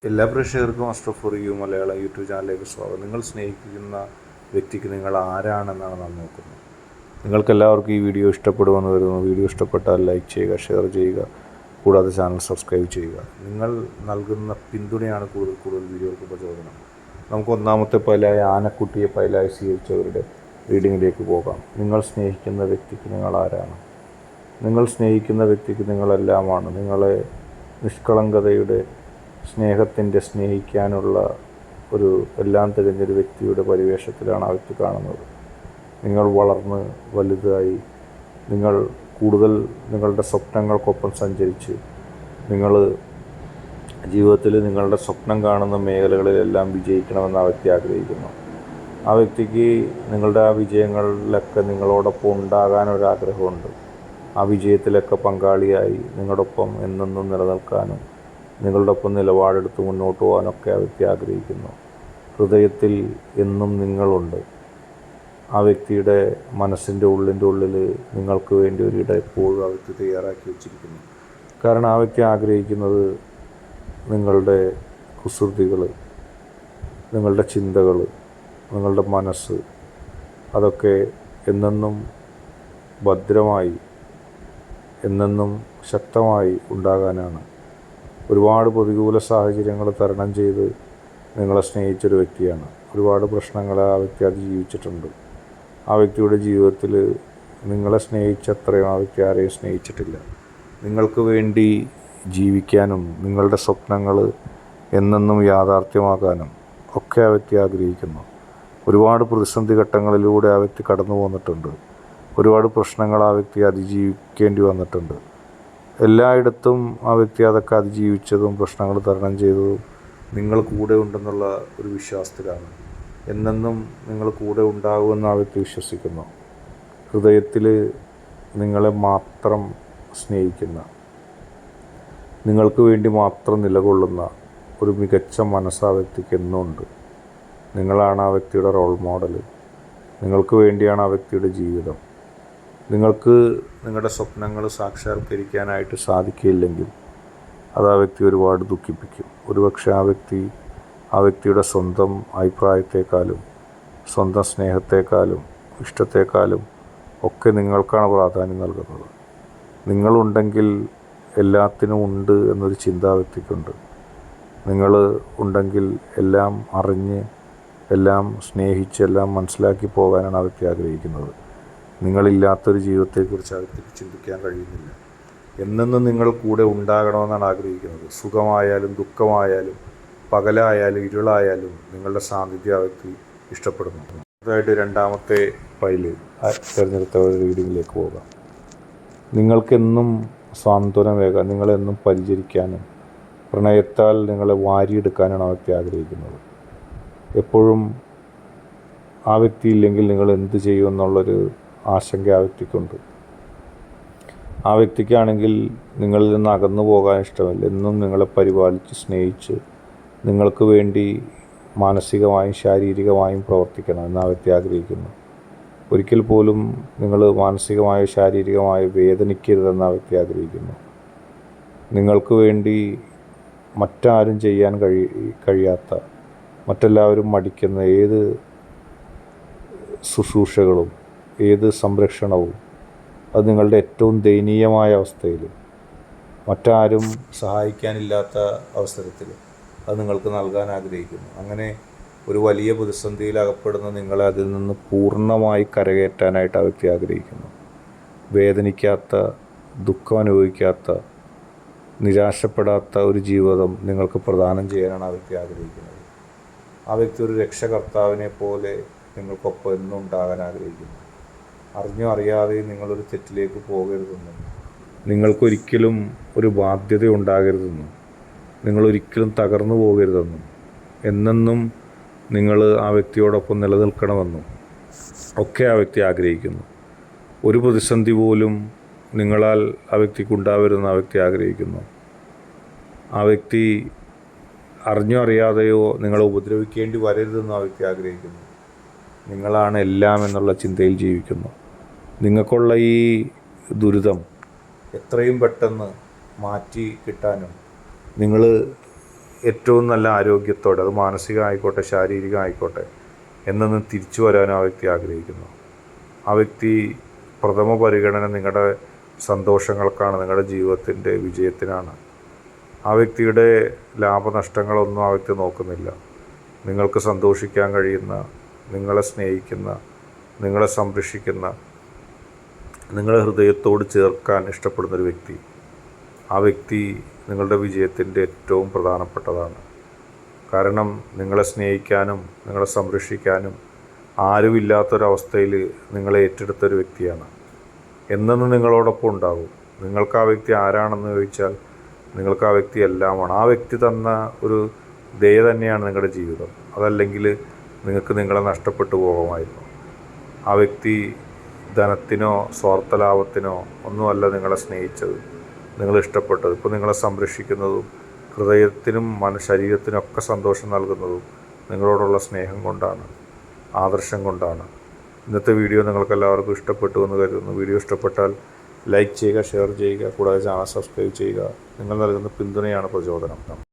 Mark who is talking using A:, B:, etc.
A: എല്ലാ പ്രേക്ഷകർക്കും Ashraf for you Malayalam YouTube ചാനലിലേക്ക് സ്വാഗതം. നിങ്ങൾ സ്നേഹിക്കുന്ന വ്യക്തിക്ക് നിങ്ങൾ ആരാണെന്നാണ് നാം നോക്കുന്നത്. നിങ്ങൾക്കെല്ലാവർക്കും ഈ വീഡിയോ ഇഷ്ടപ്പെടുമെന്ന് വരുന്നു. വീഡിയോ ഇഷ്ടപ്പെട്ടാൽ ലൈക്ക് ചെയ്യുക, ഷെയർ ചെയ്യുക, കൂടാതെ ചാനൽ സബ്സ്ക്രൈബ് ചെയ്യുക. നിങ്ങൾ നൽകുന്ന പിന്തുണയാണ് കൂടുതൽ വീഡിയോകൾക്ക് പ്രചോദനം. നമുക്ക് ഒന്നാമത്തെ പൈലായ ആനക്കുട്ടിയെ പൈലായി സ്വീകരിച്ചവരുടെ റീഡിങ്ങിലേക്ക് പോകാം. നിങ്ങൾ സ്നേഹിക്കുന്ന വ്യക്തിക്ക് നിങ്ങൾ ആരാണ്? നിങ്ങൾ സ്നേഹിക്കുന്ന വ്യക്തിക്ക് നിങ്ങളെല്ലാമാണ്. നിങ്ങളെ നിഷ്കളങ്കതയുടെ സ്നേഹത്തിൻ്റെ സ്നേഹിക്കാനുള്ള ഒരു എല്ലാം തികഞ്ഞൊരു വ്യക്തിയുടെ പരിവേഷത്തിലാണ് ആ വ്യക്തി കാണുന്നത്. നിങ്ങൾ വളർന്ന് വലുതായി, നിങ്ങൾ കൂടുതൽ നിങ്ങളുടെ സ്വപ്നങ്ങൾക്കൊപ്പം സഞ്ചരിച്ച്, നിങ്ങൾ ജീവിതത്തിൽ നിങ്ങളുടെ സ്വപ്നം കാണുന്ന മേഖലകളിലെല്ലാം വിജയിക്കണമെന്ന് ആ വ്യക്തി ആഗ്രഹിക്കുന്നു. ആ വ്യക്തിക്ക് നിങ്ങളുടെ ആ വിജയങ്ങളിലൊക്കെ നിങ്ങളോടൊപ്പം ഉണ്ടാകാനൊരാഗ്രഹമുണ്ട്. ആ വിജയത്തിലൊക്കെ പങ്കാളിയായി നിങ്ങളോടൊപ്പം എന്നെന്നും നിലനിൽക്കാനും നിങ്ങളുടെ ഒപ്പം നിലപാടെടുത്ത് മുന്നോട്ട് പോകാനൊക്കെ ആ വ്യക്തി ആഗ്രഹിക്കുന്നു. ഹൃദയത്തിൽ എന്നും നിങ്ങളുണ്ട്. ആ വ്യക്തിയുടെ മനസ്സിൻ്റെ ഉള്ളിൽ നിങ്ങൾക്ക് വേണ്ടി ഒരിടം എപ്പോഴും ആ വ്യക്തി തയ്യാറാക്കി വെച്ചിരിക്കുന്നു. കാരണം ആ വ്യക്തി ആഗ്രഹിക്കുന്നത് നിങ്ങളുടെ കുസൃതികൾ, നിങ്ങളുടെ ചിന്തകൾ, നിങ്ങളുടെ മനസ്സ് അതൊക്കെ എന്നെന്നും ഭദ്രമായി എന്നെന്നും ശക്തമായി ഉണ്ടാകാനാണ്. ഒരുപാട് പ്രതികൂല സാഹചര്യങ്ങൾ തരണം ചെയ്ത് നിങ്ങളെ സ്നേഹിച്ചൊരു വ്യക്തിയാണ്. ഒരുപാട് പ്രശ്നങ്ങൾ ആ വ്യക്തി അതിജീവിച്ചിട്ടുണ്ട്. ആ വ്യക്തിയുടെ ജീവിതത്തിൽ നിങ്ങളെ സ്നേഹിച്ചത്രയും ആ വ്യക്തി ആരെയും സ്നേഹിച്ചിട്ടില്ല. നിങ്ങൾക്ക് വേണ്ടി ജീവിക്കാനും നിങ്ങളുടെ സ്വപ്നങ്ങൾ എന്നെന്നും യാഥാർത്ഥ്യമാക്കാനും ഒക്കെ ആ വ്യക്തി ആഗ്രഹിക്കുന്നു. ഒരുപാട് പ്രതിസന്ധി ഘട്ടങ്ങളിലൂടെ ആ വ്യക്തി കടന്നു പോന്നിട്ടുണ്ട്. ഒരുപാട് പ്രശ്നങ്ങൾ ആ വ്യക്തി അതിജീവിക്കേണ്ടി വന്നിട്ടുണ്ട്. എല്ലായിടത്തും ആ വ്യക്തി അതൊക്കെ അതിജീവിച്ചതും പ്രശ്നങ്ങൾ തരണം ചെയ്തതും നിങ്ങൾ കൂടെ ഉണ്ടെന്നുള്ള ഒരു വിശ്വാസത്തിലാണ്. എന്നെന്നും നിങ്ങൾ കൂടെ ഉണ്ടാകുമെന്ന് ആ വ്യക്തി വിശ്വസിക്കുന്നു. ഹൃദയത്തിൽ നിങ്ങളെ മാത്രം സ്നേഹിക്കുന്ന, നിങ്ങൾക്ക് വേണ്ടി മാത്രം നിലകൊള്ളുന്ന ഒരു മികച്ച മനസ്സ് ആ വ്യക്തിക്ക് എന്നുമുണ്ട്. നിങ്ങളാണ് ആ വ്യക്തിയുടെ റോൾ മോഡൽ. നിങ്ങൾക്ക് വേണ്ടിയാണ് ആ വ്യക്തിയുടെ ജീവിതം. നിങ്ങൾക്ക് നിങ്ങളുടെ സ്വപ്നങ്ങൾ സാക്ഷാത്കരിക്കാനായിട്ട് സാധിക്കില്ലെങ്കിൽ അത് ആ വ്യക്തി ഒരുപാട് ദുഃഖിപ്പിക്കും. ഒരുപക്ഷെ ആ വ്യക്തിയുടെ സ്വന്തം അഭിപ്രായത്തെക്കാളും സ്വന്തം സ്നേഹത്തെക്കാളും ഇഷ്ടത്തെക്കാളും ഒക്കെ നിങ്ങൾക്കാണ് പ്രാധാന്യം നൽകുന്നത്. നിങ്ങളുണ്ടെങ്കിൽ എല്ലാത്തിനും ഉണ്ട് എന്നൊരു ചിന്ത ആ വ്യക്തിക്കുണ്ട്. നിങ്ങൾ ഉണ്ടെങ്കിൽ എല്ലാം അറിഞ്ഞ്, എല്ലാം സ്നേഹിച്ച്, എല്ലാം മനസ്സിലാക്കി പോകാനാണ് ആ വ്യക്തി ആഗ്രഹിക്കുന്നത്. നിങ്ങളില്ലാത്തൊരു ജീവിതത്തെക്കുറിച്ച് ആ വ്യക്തിക്ക് ചിന്തിക്കാൻ കഴിയുന്നില്ല. എന്നെന്നും നിങ്ങൾ കൂടെ ഉണ്ടാകണമെന്നാണ് ആഗ്രഹിക്കുന്നത്. സുഖമായാലും ദുഃഖമായാലും പകലായാലും ഇരുളായാലും നിങ്ങളുടെ സാന്നിധ്യം ആ വ്യക്തി ഇഷ്ടപ്പെടുന്നു. അതായിട്ട് രണ്ടാമത്തെ ഫയല് തിരഞ്ഞെടുത്ത ഒരു റീഡിങ്ങിലേക്ക് പോകാം. നിങ്ങൾക്കെന്നും സാന്ത്വനമേകാൻ, നിങ്ങളെന്നും പരിചരിക്കാനും പ്രണയത്താൽ നിങ്ങളെ വാരിയെടുക്കാനാണ് ആ വ്യക്തി ആഗ്രഹിക്കുന്നത്. എപ്പോഴും ആ വ്യക്തി ഇല്ലെങ്കിൽ നിങ്ങൾ എന്ത് ചെയ്യുമെന്നുള്ളൊരു ആശങ്ക ആ വ്യക്തിക്കുണ്ട്. ആ വ്യക്തിക്കാണെങ്കിൽ നിങ്ങളിൽ നിന്ന് അകന്നു പോകാൻ ഇഷ്ടമില്ല. എന്നും നിങ്ങളെ പരിപാലിച്ച് സ്നേഹിച്ച് നിങ്ങൾക്ക് വേണ്ടി മാനസികമായും ശാരീരികമായും പ്രവർത്തിക്കണം എന്ന് ആ വ്യക്തി ആഗ്രഹിക്കുന്നു. ഒരിക്കൽ പോലും നിങ്ങൾ മാനസികമായോ ശാരീരികമായോ വേദനിക്കരുതെന്ന് ആ വ്യക്തി ആഗ്രഹിക്കുന്നു. നിങ്ങൾക്ക് വേണ്ടി മറ്റാരും ചെയ്യാൻ കഴിയാത്ത, മറ്റെല്ലാവരും മടിക്കുന്ന ഏത് ശുശ്രൂഷകളും ഏത് സംരക്ഷണവും അത് നിങ്ങളുടെ ഏറ്റവും ദയനീയമായ അവസ്ഥയിൽ, മറ്റാരും സഹായിക്കാനില്ലാത്ത അവസരത്തിൽ അത് നിങ്ങൾക്ക് നൽകാൻ ആഗ്രഹിക്കുന്നു. അങ്ങനെ ഒരു വലിയ പ്രതിസന്ധിയിൽ അകപ്പെടുന്ന നിങ്ങളെ അതിൽ നിന്ന് പൂർണ്ണമായി കരകയറ്റാനായിട്ട് ആ വ്യക്തി ആഗ്രഹിക്കുന്നു. വേദനിക്കാത്ത, ദുഃഖം അനുഭവിക്കാത്ത, നിരാശപ്പെടാത്ത ഒരു ജീവിതം നിങ്ങൾക്ക് പ്രദാനം ചെയ്യാനാണ് ആ വ്യക്തി ആഗ്രഹിക്കുന്നത്. ആ വ്യക്തി ഒരു രക്ഷകർത്താവിനെ പോലെ നിങ്ങൾക്കൊപ്പം എന്നും ഉണ്ടാകാൻ ആഗ്രഹിക്കുന്നു. അറിഞ്ഞോ അറിയാതെ നിങ്ങളൊരു തെറ്റിലേക്ക് പോകരുതെന്നും, നിങ്ങൾക്കൊരിക്കലും ഒരു ബാധ്യത ഉണ്ടാകരുതെന്നും, നിങ്ങളൊരിക്കലും തകർന്നു പോകരുതെന്നും, എന്നെന്നും നിങ്ങൾ ആ വ്യക്തിയോടൊപ്പം നിലനിൽക്കണമെന്നും ഒക്കെ ആ വ്യക്തി ആഗ്രഹിക്കുന്നു. ഒരു പ്രതിസന്ധി പോലും നിങ്ങളാൽ ആ വ്യക്തിക്കുണ്ടാവരുതെന്ന് ആ വ്യക്തി ആഗ്രഹിക്കുന്നു. ആ വ്യക്തി അറിഞ്ഞോ അറിയാതെയോ നിങ്ങളെ ഉപദ്രവിക്കേണ്ടി വരരുതെന്ന് ആ വ്യക്തി ആഗ്രഹിക്കുന്നു. നിങ്ങളാണ് എല്ലാം എന്നുള്ള ചിന്തയിൽ ജീവിക്കുന്നു. നിങ്ങൾക്കുള്ള ഈ ദുരിതം എത്രയും പെട്ടെന്ന് മാറ്റി കിട്ടാനും നിങ്ങൾ ഏറ്റവും നല്ല ആരോഗ്യത്തോടെ, അത് മാനസികമായിക്കോട്ടെ ശാരീരികമായിക്കോട്ടെ, എന്നെന്നും തിരിച്ചു വരാനും ആ വ്യക്തി ആഗ്രഹിക്കുന്നു. ആ വ്യക്തി പ്രഥമ പരിഗണന നിങ്ങളുടെ സന്തോഷങ്ങൾക്കാണ്, നിങ്ങളുടെ ജീവിതത്തിൻ്റെ വിജയത്തിനാണ്. ആ വ്യക്തിയുടെ ലാഭനഷ്ടങ്ങളൊന്നും ആ വ്യക്തി നോക്കുന്നില്ല. നിങ്ങൾക്ക് സന്തോഷിക്കാൻ കഴിയുന്ന, നിങ്ങളെ സ്നേഹിക്കുന്ന, നിങ്ങളെ സംരക്ഷിക്കുന്ന, നിങ്ങളെ ഹൃദയത്തോട് ചേർക്കാൻ ഇഷ്ടപ്പെടുന്നൊരു വ്യക്തി, ആ വ്യക്തി നിങ്ങളുടെ വിജയത്തിൻ്റെ ഏറ്റവും പ്രധാനപ്പെട്ടതാണ്. കാരണം നിങ്ങളെ സ്നേഹിക്കാനും നിങ്ങളെ സംരക്ഷിക്കാനും ആരുമില്ലാത്തൊരവസ്ഥയിൽ നിങ്ങളെ ഏറ്റെടുത്തൊരു വ്യക്തിയാണ്. എന്നെന്നും നിങ്ങളോടൊപ്പം ഉണ്ടാകും. നിങ്ങൾക്ക് ആ വ്യക്തി ആരാണെന്ന് ചോദിച്ചാൽ നിങ്ങൾക്ക് ആ വ്യക്തി എല്ലാമാണ്. ആ വ്യക്തി തന്ന ഒരു ദയ തന്നെയാണ് നിങ്ങളുടെ ജീവിതം. അതല്ലെങ്കിൽ നിങ്ങൾക്ക് നിങ്ങളെ നഷ്ടപ്പെട്ടു പോകുമായിരുന്നു. ആ വ്യക്തി ധനത്തിനോ സ്വാർത്ഥലാഭത്തിനോ ഒന്നുമല്ല നിങ്ങളെ സ്നേഹിച്ചത്, നിങ്ങളെ ഇഷ്ടപ്പെട്ടത്. ഇപ്പോൾ നിങ്ങളെ സംരക്ഷിക്കുന്നതും ഹൃദയത്തിനും ശരീരത്തിനൊക്കെ സന്തോഷം നൽകുന്നതും നിങ്ങളോടുള്ള സ്നേഹം കൊണ്ടാണ്, ആദർശം കൊണ്ടാണ്. ഇന്നത്തെ വീഡിയോ നിങ്ങൾക്കെല്ലാവർക്കും ഇഷ്ടപ്പെട്ടു എന്ന് കരുതുന്നു. വീഡിയോ ഇഷ്ടപ്പെട്ടാൽ ലൈക്ക് ചെയ്യുക, ഷെയർ ചെയ്യുക, കൂടാതെ ചാനൽ സബ്സ്ക്രൈബ് ചെയ്യുക. നിങ്ങൾ നൽകുന്ന പിന്തുണയാണ് പ്രചോദനം.